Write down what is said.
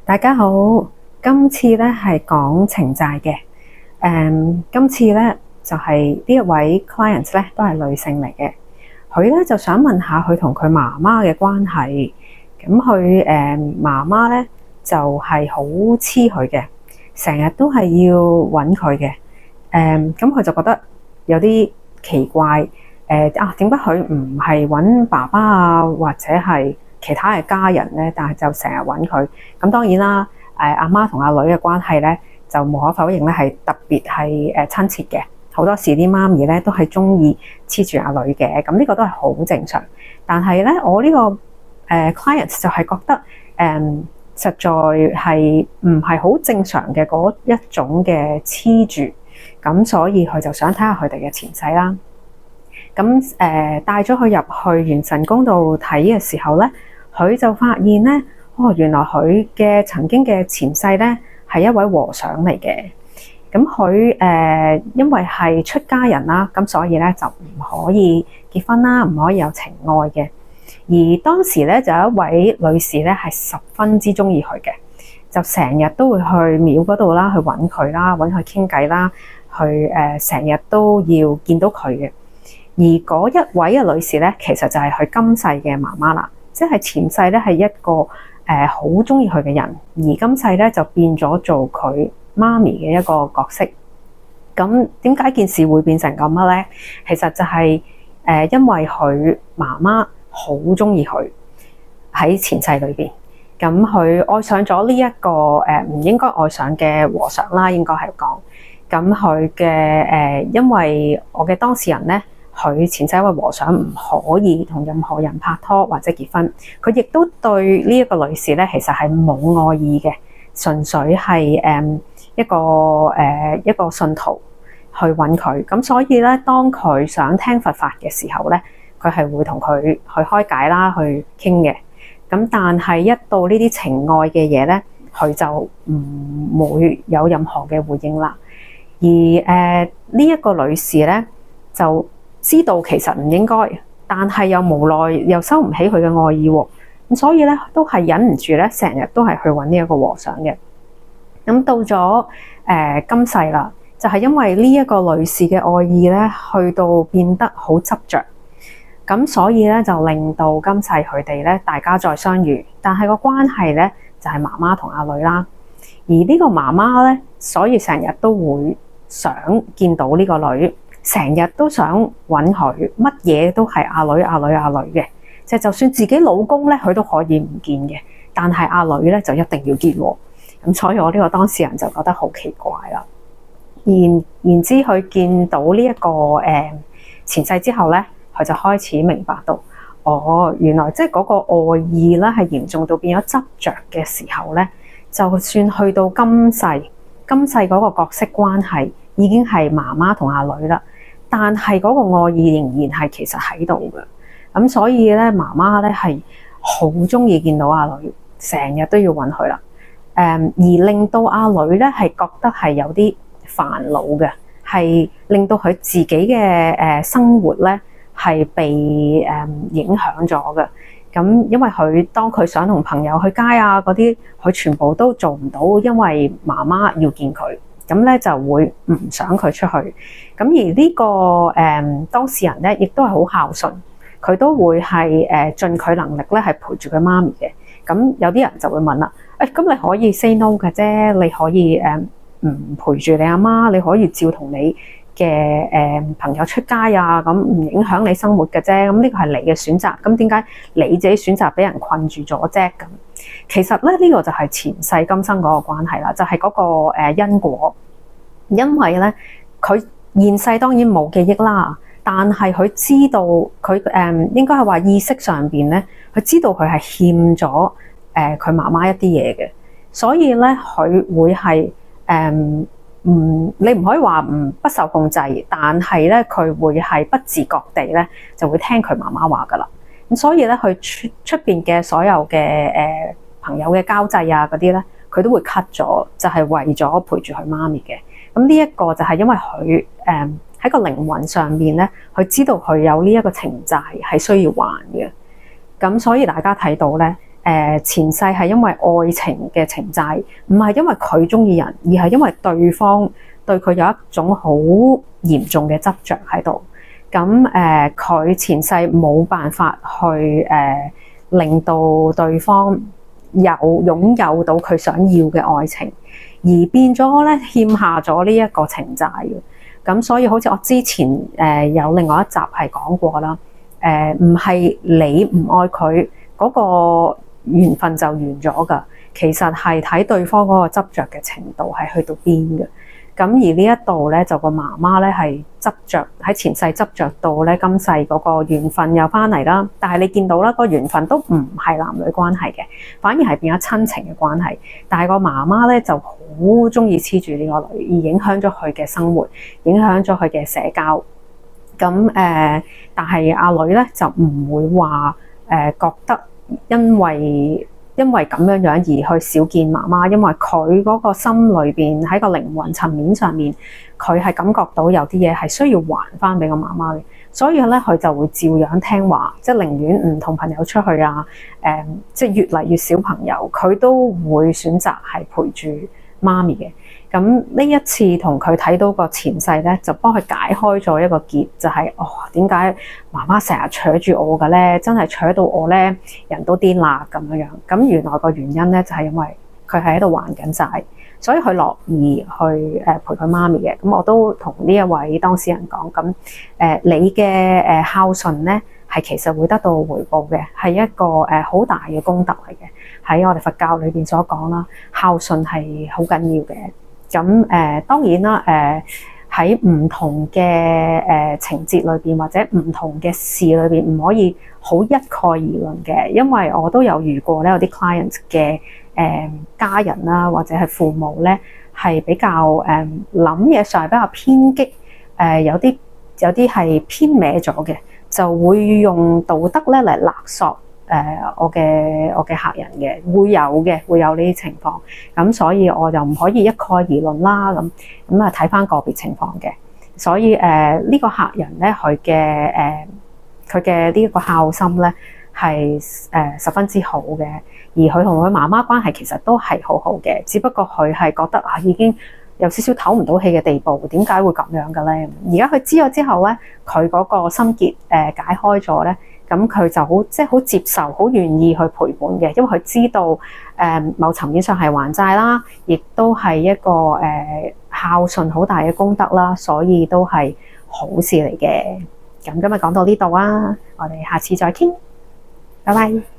大家好，今次咧係講情債嘅。今次咧就係呢一位 client 咧都係女性嚟嘅。佢咧就想問下佢同佢媽媽嘅關係。咁佢媽媽咧就係好黐佢嘅，成日都係要揾佢嘅。咁佢就覺得有啲奇怪。點解佢唔係揾爸爸啊，或者係其他嘅家人咧，但係就成日揾佢。咁當然啦，阿媽同阿女嘅關係咧，就無可否認咧係特別係親切嘅。好多時啲媽咪咧都係中意黐住阿女嘅，咁呢個都係好正常。但係咧，我呢個client 就係覺得實在係唔係好正常嘅嗰一種嘅黐住，咁所以佢就想睇下佢哋嘅前世啦。咁帶咗佢入去元神宮度睇嘅時候咧，佢就發現咧，原來佢嘅曾經嘅前世咧係一位和尚嚟嘅。咁佢因為係出家人啦，咁所以咧就唔可以結婚啦，唔可以有情愛嘅。而當時咧就有一位女士咧係十分之中意佢嘅，就成日都會去廟嗰度啦，去揾佢啦，揾佢傾偈啦，去成日都要見到佢嘅。而嗰一位嘅女士咧，其實就係佢今世嘅媽媽啦，即係前世咧係一個好中意佢嘅人，而今世咧就變咗做佢媽咪嘅一個角色。咁點解件事會變成咁嘅咧？其實就係因為佢媽媽好中意佢喺前世裏邊，咁佢愛上咗呢一個唔應該愛上嘅和尚啦，應該係講。咁佢嘅因為我嘅當事人咧，佢前世一位和尚唔可以同任何人拍拖或者結婚，佢亦都對呢一個女士咧，其實係冇愛意嘅，純粹係一個信徒去揾佢。咁所以咧，當佢想聽佛法嘅時候咧，佢係會同佢去開解啦，去傾嘅。咁但係一到呢啲情愛嘅嘢咧，佢就唔會有任何嘅回應啦。而呢一個女士咧就知道其實唔應該，但係又無奈又收唔起佢嘅愛意喎，咁所以咧都係忍唔住咧，成日都係去揾呢一個和尚嘅。咁到咗今世啦，就係因為呢一個女士嘅愛意咧，去到變得好執着，咁所以咧就令到今世佢哋咧大家再相遇，但係個關係咧就係媽媽同阿女啦。而呢個媽媽咧，所以成日都會想見到呢個女。成日都想揾佢，乜嘢都係阿女嘅，就算自己老公咧，佢都可以唔見嘅，但係阿女咧就一定要見喎。咁所以我呢個當事人就覺得好奇怪啦。然之佢見到呢一個前世之後咧，佢就開始明白到，原來即係嗰個愛意咧係嚴重到變咗執着嘅時候咧，就算去到今世嗰個角色關係已經係媽媽同阿女啦。但係嗰個愛意仍然係其實喺度嘅，咁所以咧媽媽咧係好中意見到阿女，成日都要揾佢啦。而令到阿女咧係覺得係有啲煩惱嘅，係令到佢自己嘅生活咧係被影響咗嘅。咁因為當佢想同朋友去街啊嗰啲，佢全部都做唔到，因為媽媽要見佢。咁咧就會唔想佢出去，咁而呢個當事人咧，亦都係好孝順，佢都會係盡佢能力咧係陪住佢媽咪嘅。咁有啲人就會問啦，咁你可以 say no 嘅啫，你可以唔陪住你阿媽，你可以照同你嘅朋友出街啊，咁唔影響你生活嘅啫。咁呢個係你嘅選擇，咁點解你自己選擇俾人困住咗啫？咁其實咧呢個就係前世今生嗰個關係啦，就係嗰個因果。因為咧佢現世當然冇記憶啦，但係佢知道佢應該係話意識上邊咧，佢知道佢係欠咗佢媽媽一啲嘢嘅，所以咧佢會係你唔可以話不受控制，但係咧佢會係不自覺地咧就會聽佢媽媽話噶啦。咁所以咧佢出邊嘅所有嘅朋友嘅交際啊嗰啲咧，佢都會 cut 咗，就係為咗陪住佢媽咪嘅。咁呢一個就係因為佢喺個靈魂上面咧，佢知道佢有呢一個情債係需要還嘅。咁所以大家睇到咧，前世係因為愛情嘅情債，唔係因為佢中意人，而係因為對方對佢有一種好嚴重嘅執着喺度。咁佢前世冇辦法去令到對方擁有到佢想要嘅愛情，而變咗咧欠下咗呢一個情債嘅。咁所以好似我之前有另外一集係講過啦，唔係你唔愛佢嗰個緣分就完咗噶，其實係睇對方嗰個執着嘅程度係去到邊嘅。咁而呢一度咧就個媽媽咧係執着喺前世執着到咧今世嗰個緣分又翻嚟啦，但係你見到啦，個緣分都唔係男女關係嘅，反而係變咗親情嘅關係。但係個媽媽咧就好中意黐住呢個女，而影響咗佢嘅生活，影響咗佢嘅社交。咁但係阿女咧就唔會話覺得因為咁樣樣而去少見媽媽，因為佢嗰個心裏邊喺個靈魂層面上面，佢係感覺到有啲嘢係需要還翻俾個媽媽嘅，所以咧佢就會照樣聽話，即係寧願唔同朋友出去啊，即係越嚟越少朋友，佢都會選擇係陪住媽咪嘅。咁呢一次同佢睇到個前世咧，就幫佢解開咗一個結，就係點解媽媽成日扯住我嘅咧？真係扯到我咧人都癲啦咁樣樣。咁原來個原因咧就係因為佢係喺度還緊債，所以佢樂意去陪佢媽咪嘅。咁我都同呢一位當事人講，咁你嘅孝順咧係其實會得到回報嘅，係一個好大嘅功德嚟嘅。喺我哋佛教裏邊所講啦，孝順係好緊要嘅。咁當然啦，喺唔同嘅情節裏邊或者唔同嘅事裏邊，唔可以好一概而論嘅，因為我都有遇過咧，有啲 client 嘅家人啦，或者係父母咧，係比較諗嘢上係比較偏激，有啲係偏歪咗嘅，就會用道德咧嚟勒索我嘅客人嘅，會有呢啲情況，咁所以我就唔可以一概而論啦，咁啊睇返個別情況嘅，所以呢個客人咧佢嘅呢個孝心咧係十分之好嘅，而佢同佢媽媽關係其實都係好好嘅，只不過佢係覺得已經有少少唞唔到氣嘅地步，點解會咁樣嘅咧？而家佢知咗之後咧，佢嗰個心結解開咗咧。咁佢就好接受，好願意去陪伴嘅，因為佢知道某層面上係還債啦，亦都係一個孝順好大嘅功德啦，所以都係好事嚟嘅。咁今日講到呢度啊，我哋下次再傾，拜拜。